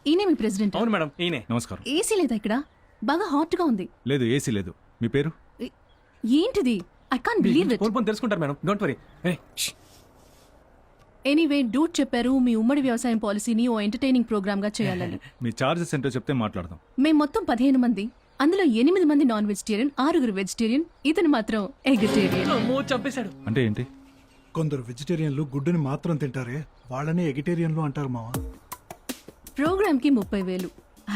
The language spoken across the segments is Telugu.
ఈయనే మీ ప్రెసిడెంట్? అవును మేడం, ఈయనే. నమస్కారం. ఏసీ లేదా ఇక్కడ? బాగా హాట్ గా ఉంది. లేదు, ఏసీ లేదు. మీ పేరు? ఏంటిది? I can't believe it. Phone తెలుసుకుంటారు మేడం, డోంట్ వరీ. ఎనీవే, డూట్ చెప్పారు మీ ఉమ్మడి వ్యవసాయం పాలసీని ఓ ఎంటర్టైనింగ్ ప్రోగ్రామ్ గా చేయాలని. మీ చార్జెస్ ఏంటో చెప్తే మాట్లాడదాం. మేం మొత్తం 15 మంది. అందులో 8 మంది నాన్ వెజిటేరియన్, 6 వెజిటేరియన్, ఇతను మాత్రం ఎగిటేరియన్. చంపేశాడు. అంటే ఏంటి? కొందరు వెజిటేరియన్లు గుడ్డుని మాత్రం తింటారే, వాళ్ళని ఎగిటేరియన్లు అంటారు మావా. ప్రోగ్రామ్ కి 30,000.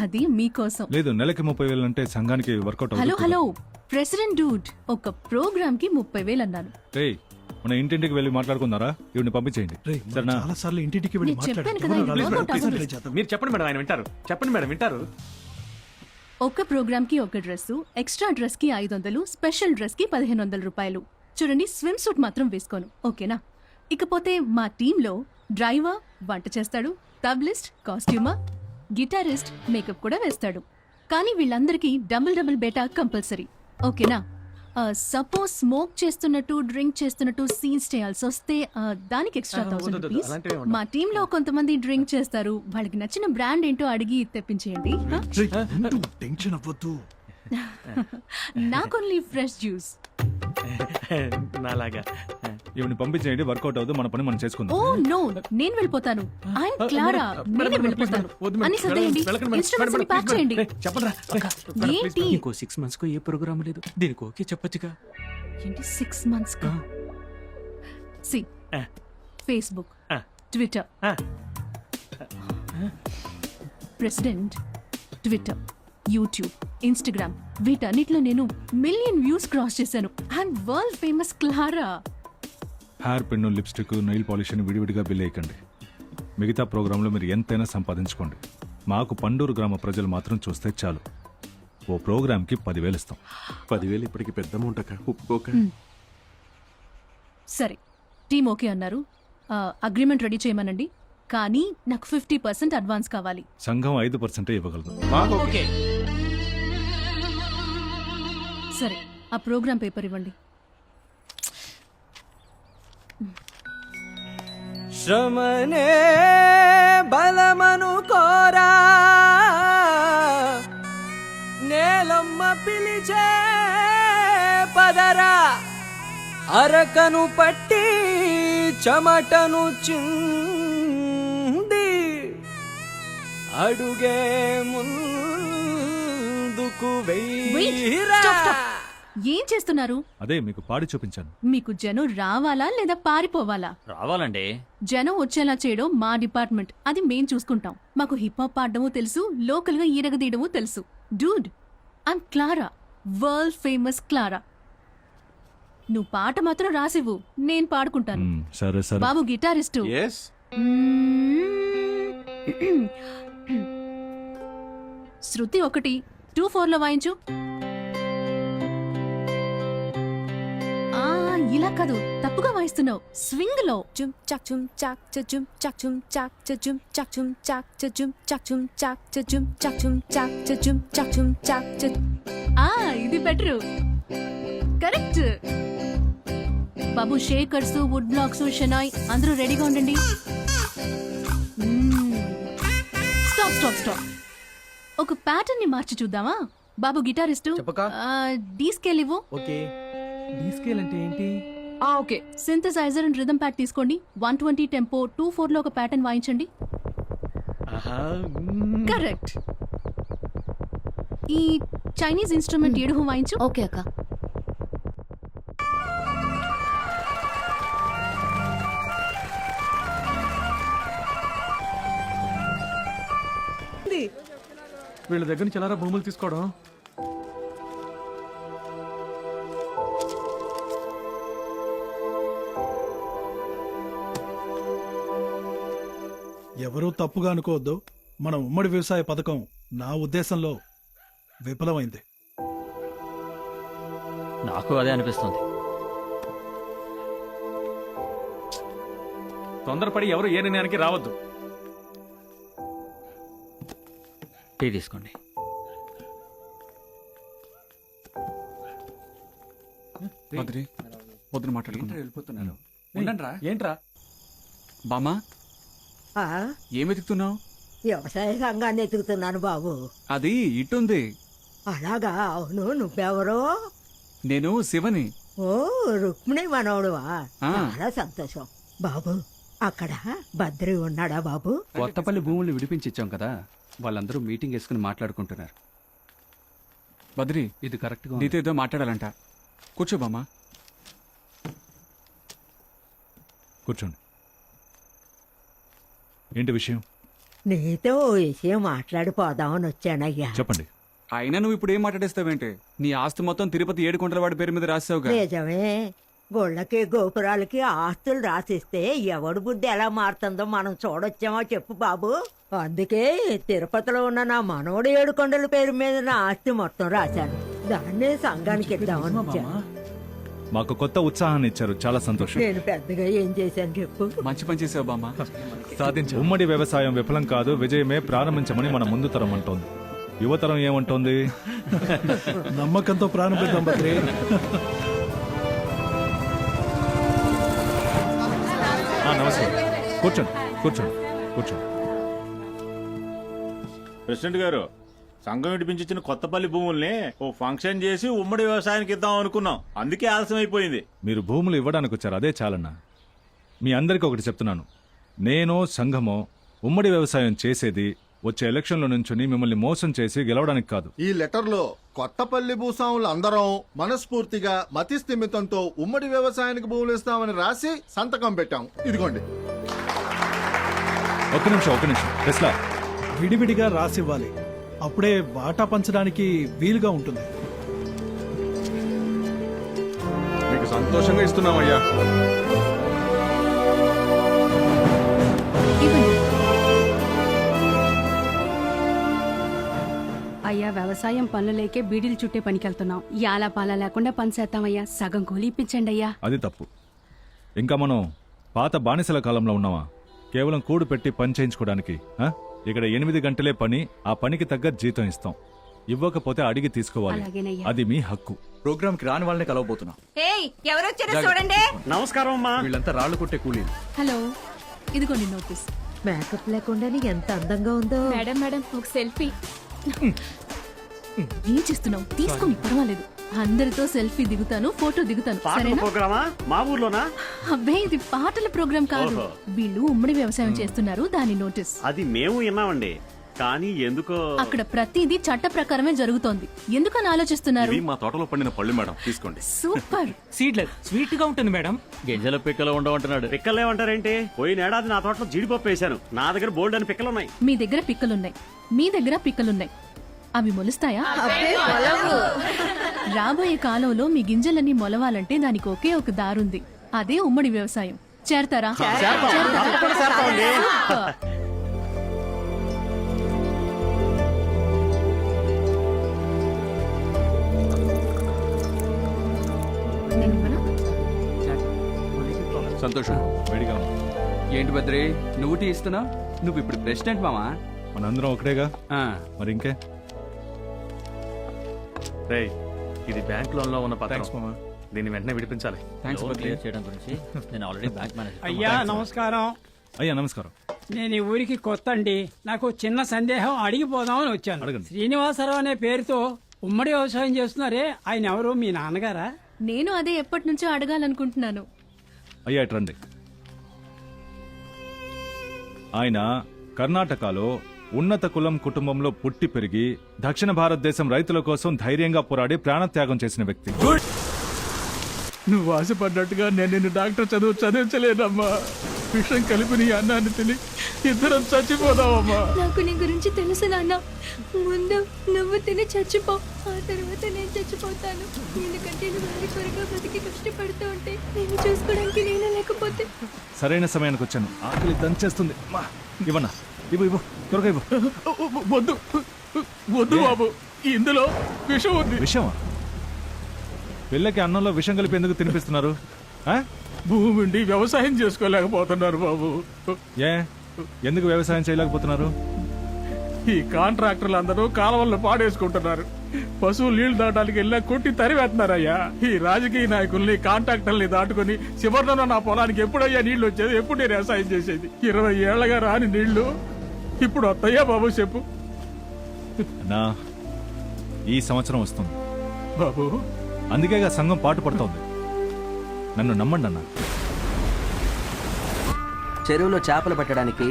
అది మీకోసం. లేదు, నెలకి 30,000 అంటే సంఘానికి వర్కౌట్ హలో అవుతుంది. హలో ప్రెసిడెంట్ డూడ్, ఒక ప్రోగ్రామ్ కి 30,000 అన్నాను. రేయ్, మన ఇంటింటికి వెళ్ళి మాట్లాడుకుందారా? ఇవిని పంపించేయండి. సరేనా? చాలా సార్లు ఇంటికి వెళ్ళి నేను చెప్పాను మాట్లాడారు. కదా, ఎవరు రాలేదు. ఇది ప్లీజ్ workout ప్లీజ్ చేద్దాం. మీరు చెప్పండి మేడం, ఆయన వింటారు. చెప్పండి మేడం, వింటారు. ఒక్క ప్రోగ్రామ్ కి ఒక డ్రెస్, ఎక్స్ట్రా డ్రెస్ కి 500, స్పెషల్ డ్రెస్ కి 1,500 రూపాయలు. చూడండి, స్విమ్ సూట్ మాత్రం వేసుకోను, ఓకేనా? ఇకపోతే మా టీంలో డ్రైవర్ వంట చేస్తాడు, తబ్లిస్ట్, కాస్ట్యూమర్, గిటారిస్ట్ మేకప్ కూడా వేస్తాడు. కానీ వీళ్ళందరికీ డబుల్ బేటా కంపల్సరీ, ఓకేనా? సపోజ్ స్మోక్ చేస్తున్నట్టు, డ్రింక్ చేస్తున్నట్టు సీన్స్ చేయాల్సి వస్తే దానికి ఎక్స్ట్రా 1,000 రూపీస్. మా టీంలో కొంతమంది డ్రింక్ చేస్తారు, వాళ్ళకి నచ్చిన బ్రాండ్ ఏంటో అడిగి తెప్పించేయండి. రేయ్, ఉండు, టెన్షన్ అవ్వద్దు. నాకు ఓన్లీ ఫ్రెష్ జ్యూస్. నాలాగా. ఇవిని పంపించేయండి, వర్కౌట్ అవుతుంది. మన పని మనం చేసుకుందాం. ఓ నో, నేను వెళ్ళిపోతాను. ఐఎమ్ క్లారా, నేనే వెళ్ళిపోతాను. అన్ని సర్దేయండి, ఇన్స్ట్రుమెంట్స్ ని ప్యాక్ చేయండి. చెప్పరా? ఏంటి? ఇంకో 6 months కు ఏ ప్రోగ్రామ్ లేదు, దీనికి ఓకే చెప్పొచ్చుగా. ఏంటి 6 months కా? సి Facebook, Twitter, president, Twitter, YouTube, Instagram, వీటన్నిటిలో నేను 1 million వ్యూస్ క్రాస్ చేశాను. I'm world famous Clara. Hair pen, lipstick, nail polish అని విడివిడిగా బిల్ వేయకండి. మిగతా ప్రోగ్రాంలో మీరు ఎంతైనా సంపాదించుకోండి. మాకు పండూరు గ్రామ ప్రజలు మాత్రం చూస్తే చాలు. ఓ ప్రోగ్రామ్కి 10,000 ఇస్తాం. 10,000 ఇప్పటికి పెద్ద అమౌంట్ అక్క, ఒప్పుకోక. సరే, టీమ్ ఓకే అన్నారు. అగ్రిమెంట్ రెడీ చేయమనండి. కానీ నాకు 50% అడ్వాన్స్ కావాలి. సంఘం 5% ఇవ్వగలదు. ఓకే. సరే, ఆ ప్రోగ్రామ్ పేపర్ ఇవ్వండి. శ్రమనే బలమను కోరా, నేలమ్మ పిలిచే పదరా, అరకను పట్టి చెమటను చింది అడుగే ముందుకు వెయ్యిరా. ఏం చేస్తున్నారు? అదే మీకు పాడి చూపించాను. మీకు జనం రావాలా లేదా పారిపోవాలా? రావాలండి. జనం వచ్చేలా చేయడం మా డిపార్ట్మెంట్, అది మేం చూసుకుంటాం. మాకు హిప్ హాప్ పాడడము తెలుసు, లోకల్ గా ఈరగదీయడము తెలుసు. Dude, I'm Clara, world famous Clara. నువ్వు పాట మాత్రం రాసివ్వు, నేను పాడుకుంటాను. సరే సరే. బాబు గిటారిస్టు, Yes. శృతి 1, 2/4 వాయించు. ఇలా కాదు, తప్పుగా వాయిస్తున్నావు. స్వింగ్ లో. Jum chak jum chak cha jum chak jum chak cha jum chak jum chak cha jum chak jum chak cha jum chak jum chak cha jum chak jum chak cha. ఇది బెటర్. కరెక్ట్. బాబు షేకర్స్, వుడ్ బ్లాక్స్, షెనాయ్ అందరూ రెడీగా ఉండండి. స్టాప్. ఒక ప్యాటర్న్ ని మార్చి చూద్దామా? బాబు గిటారిస్టు, డీ స్కేల్ ఇవ్వు. ఓకే. డీ స్కేల్ అంటే ఏంటి? Okay. Synthesiser and rhythm pad తీసుకోండి. 120 టెంపో, 2/4 లో ఒక ప్యాటర్న్ వాయించండి. కరెక్ట్. ఈ చైనీస్ ఇన్స్ట్రుమెంట్ ఏడుహు వాయించు. ఓకే అక్క. వీళ్ళ దగ్గర నుంచి ఎలా భూములు తీసుకోవడం? ఎవరూ తప్పుగా అనుకోవద్దు. మన ఉమ్మడి వ్యవసాయ పథకం నా ఉద్దేశంలో విఫలమైంది. నాకు అదే అనిపిస్తుంది. తొందరపడి ఎవరు ఏ నిర్ణయానికి రావద్దు. టీ తీసుకోండి. వద్దు మాట్లాడుకుంటున్నాను. ఏంట్రా? బామ్మా, ఏం వెతుకుతున్నావు? వ్యవసాయ సంఘాన్ని ఎతుకుతున్నాను బాబు. అది ఇటుంది. అలాగా? అవును, నువ్వెవరో? నేను శివని. ఓ, రుక్మిణి మనవడువా? ఆ. చాలా సంతోషం బాబు. అక్కడ బద్రి ఉన్నాడా బాబు? కొత్తపల్లి భూములు విడిపించిచ్చాం కదా, వాళ్ళందరూ మీటింగ్ వేసుకుని మాట్లాడుకుంటున్నారు. బద్రి, ఇది కరెక్ట్ నీతో ఏదో మాట్లాడాలంట. కూర్చో బామ్మా. కూర్చోండి. ఏంటి విషయం? నీతో ఓ విషయం మాట్లాడిపోదామని వచ్చానయ్యా. చెప్పండి. అయినా నువ్వు ఇప్పుడు ఏం మాట్లాడేస్తావేంటి? నీ ఆస్తి మొత్తం తిరుపతి 7 కొండల వాడి పేరు మీద రాసావుగా. నిజమే, గుళ్ళకి గోపురాలకి ఆస్తులు రాసిస్తే ఎవడు బుద్ధి ఎలా మారుతుందో మనం చూడొచ్చామో చెప్పు బాబు. అందుకే తిరుపతిలో ఉన్న నా మనవడు 7 కొండల పేరు మీద నా ఆస్తి మొత్తం రాశాను. దాన్నే సంఘానికి ఇద్దామని వచ్చాను. మాకు కొత్త ఉత్సాహాన్ని ఇచ్చారు, చాలా సంతోషం. నేను పెద్దగా ఏం చేశాను చెప్పు? మంచి పని చేసావు బామ్మా. ఉమ్మడి వ్యవసాయం విఫలం కాదు, విజయమే ప్రారంభించమని మన ముందు తరం అంటోంది. యువతరం ఏమంటోంది? నమ్మకంతో ప్రారంభిద్దాం బద్రి. నమస్తే. కూర్చోండి కూర్చోండి కూర్చోండి. ప్రెసిడెంట్ గారు, సంఘం విడిపించిన కొత్తపల్లి భూముల్ని ఓ ఫంక్షన్ చేసి ఉమ్మడి వ్యవసాయానికి ఇద్దాం అనుకున్నాం, అందుకే ఆలస్యం అయిపోయింది. మీరు భూములు ఇవ్వడానికి వచ్చారు, అదే చాలన్నా. మీ అందరికీ ఒకటి చెప్తున్నాను, నేను సంఘమో ఉమ్మడి వ్యవసాయం చేసేది వచ్చే ఎలక్షన్లో నుంచుని మిమ్మల్ని మోసం చేసి గెలవడానికి కాదు. ఈ లెటర్లో కొత్తపల్లి భూస్వాములు అందరం మనస్ఫూర్తిగా మతి స్థిమితంతో ఉమ్మడి వ్యవసాయానికి భూములు ఇస్తామని రాసి సంతకం పెట్టాం. ఇదిగోండి. ఒక్క నిమిషం టెస్లా. విడివిడిగా రాసివ్వాలి, అప్పుడే వాటా పంచడానికి వీలుగా ఉంటుంది. మీకు సంతోషంగా ఇస్తున్నామయ్యా. అయ్యా, వ్యవసాయం పనులేకే బీడీలు చుట్టే పనికెళ్తున్నాం. యాలా పాలా లేకుండా పని చేస్తామయ్యా. సగం కూలి ఇప్పించండి అయ్యా. అది తప్పు. ఇంకా మనం పాత బానిసల కాలంలో ఉన్నామా? కేవలం కూడు పెట్టి పని చేయించుకోవడానికి. ఇక్కడ 8 గంటలే పని, ఆ పనికి తగ్గ జీతం ఇస్తాం. ఇవ్వకపోతే అడిగి తీసుకోవాలి, అలాగేనయ్యా. అది మీ హక్కు. ప్రోగ్రామ్ కి రాని వాళ్ళని కలవబోతున్నాం. ఎవరొచ్చారో చూడండి. నమస్కారం అమ్మా. వీళ్ళంతా రాళ్లు కొట్టే కూలీలు. హలో, ఇదిగోండి నోటీస్. మేకప్ లేకుండానే ఎంత అందంగా ఉందో. మేడం మేడం, ఒక సెల్ఫీ. ఏం చేస్తున్నావు? తీసుకుని పర్వాలేదు. అందరితో సెల్ఫీ దిగుతాను, ఫోటో దిగుతాను, సరేనా? ప్రోగ్రామా మా ఊర్లోనా? అబ్బే, ఇది పాటల ప్రోగ్రాం కాదు. ఓహో. వీళ్ళు ఉమ్మడి వ్యవసాయం చేస్తున్నారు, దాని నోటీస్. అది మేము విన్నామండి, కానీ ఎందుకో అక్కడ ప్రతిదీ చట్ట ప్రకారమే జరుగుతోంది. ఎందుకని ఆలోచిస్తున్నారు? మా తోటలో పండిన పళ్ళు మేడం, తీసుకోండి. సూపర్. సీడ్లెస్ స్వీట్ గా ఉంటుంది మేడం. గింజల పిక్కలు ఉండవంటున్నాడు. పిక్కలేమంటారేంటి? పోయిన ఏడాది నా తోటలో జీడిపప్పు వేశాను, నా దగ్గర బోల్డ్ అని పిక్కలున్నాయి. మీ దగ్గర పిక్కలున్నాయి, మీ దగ్గర పిక్కలున్నాయి. అవి మొలుస్తాయా? రాబోయే కాలంలో మీ గింజలన్నీ మొలవాలంటే దానికి ఒకే ఒక దారుంది, అదే ఉమ్మడి వ్యవసాయం. చేరతారా? సంతోషం. వేడిగా ఉంది. ఏంటి బద్రి, నువ్వు టీ ఇస్తున్నా? నువ్వు ఇప్పుడు ప్రెసిడెంట్ మామా. మనందరం ఒకటేగా, మరి ఇంకే. రేయ్, ఇది బ్యాంక్ లోన్ లో ఉన్న పత్రం. మామా. దీన్ని వెంటనే విడిపించాలి. Thanks loan Badri. క్లియర్ చేయడం గురించి నేను ఆల్రెడీ బ్యాంక్ మేనేజర్. అయ్యా నమస్కారం. అయ్యా నమస్కారం. నేను ఈ ఊరికి కొత్త అండి. నాకు చిన్న సందేహం అడిగిపోదామని వచ్చాను. అడగండి. శ్రీనివాసరావు అనే పేరుతో ఉమ్మడి వ్యవసాయం చేస్తున్నారే, ఆయన ఎవరు? మీ నాన్నగారా? నేను అదే ఎప్పటి నుంచో అడగాలనుకుంటున్నాను. అయ్యా ఇటు రండి. ఆయన కర్ణాటకలో ఉన్నత కులం కుటుంబంలో పుట్టి పెరిగి దక్షిణ భారతదేశం రైతుల కోసం ధైర్యంగా పోరాడి ప్రాణత్యాగం చేసిన వ్యక్తి. నువ్వు ఆశపడ్డట్టుగా నేను నిన్ను డాక్టర్ చదివించలేనమ్మా. విషం కలిపి నీ అన్నాన్ని తిని ఇద్దరం చచ్చిపోదామమ్మా. నాకు నీ గురించి తెలుసు నాన్న. ముందు నువ్వు తిని చచ్చిపో, ఆ తర్వాత నేను చచ్చిపోతాను. ఎందుకంటే నువ్వు అన్ని త్వరగా బతికి కష్టపడుతూ ఉంటే నేను చూసుకోవడానికి నేను లేకపోతే. సరైన సమయానికి వచ్చాను. ఆకలి దంచేస్తుంది. ఇవ్వన్నా, ఇవ్వు త్వరగా ఇవ్వు. వద్దు వద్దు బాబు, ఇందులో విషం ఉంది. విషమా? పిల్లకి అన్నంలో విషం కలిపి ఎందుకు తినిపిస్తున్నారు? భూమి ఉండి వ్యవసాయం చేసుకోలేకపోతున్నారు బాబు. ఏ, ఎందుకు వ్యవసాయం చేయలేకపోతున్నారు? ఈ కాంట్రాక్టర్లు అందరూ కాలువల్లో పాడేసుకుంటున్నారు. పశువులు నీళ్లు దాటానికి వెళ్ళా కొట్టి తరివేస్తున్నారయ్యా. ఈ రాజకీయ నాయకుల్ని కాంట్రాక్టర్ని దాటుకుని చివరిలో నా పొలానికి ఎప్పుడయ్యా నీళ్లు వచ్చేది? ఎప్పుడు నేను వ్యవసాయం చేసేది? 20 ఏళ్లగా రాని నీళ్లు ఇప్పుడు వస్తాయా బాబు చెప్పు అన్నా ఈ సంవత్సరం వస్తుంది. బాబు అందుకేగా సంఘం పాటు పడుతోంది. నన్ను నమ్మండి అన్నా. చెరువులో చేపలు పట్టడానికి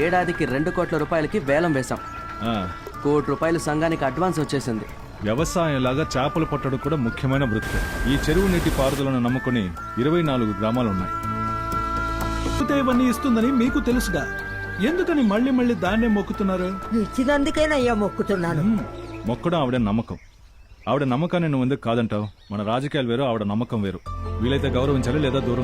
ఏడాదికి 2 కోట్ల రూపాయలకి వేలం వేశాం. ఆ, 1 కోటి రూపాయలు సంఘానికి అడ్వాన్స్ వచ్చేసింది. వ్యవసాయంలాగా చేపలు పట్టడం కూడా ముఖ్యమైన వృత్తి. ఈ చెరువు నీటి పారుదలను నమ్ముకుని 24 గ్రామాలున్నాయి. ఇవన్నీ ఇస్తుందని మీకు తెలుసుగా, ఎందుకని మళ్ళీ మళ్ళీ దాన్నే మొక్కుతున్నారు? ఇచ్చినందుకేనయ్యా మొక్కుతున్నాను. మొక్కడం ఆవిడ నమ్మకం. ఆవిడ నమ్మకాన్ని నువ్వు ఎందుకు కాదంటావు? మన రాజకీయాలు వేరు, ఆవిడ నమ్మకం వేరు. వీలైతే గౌరవించాలి, లేదా దూరంగా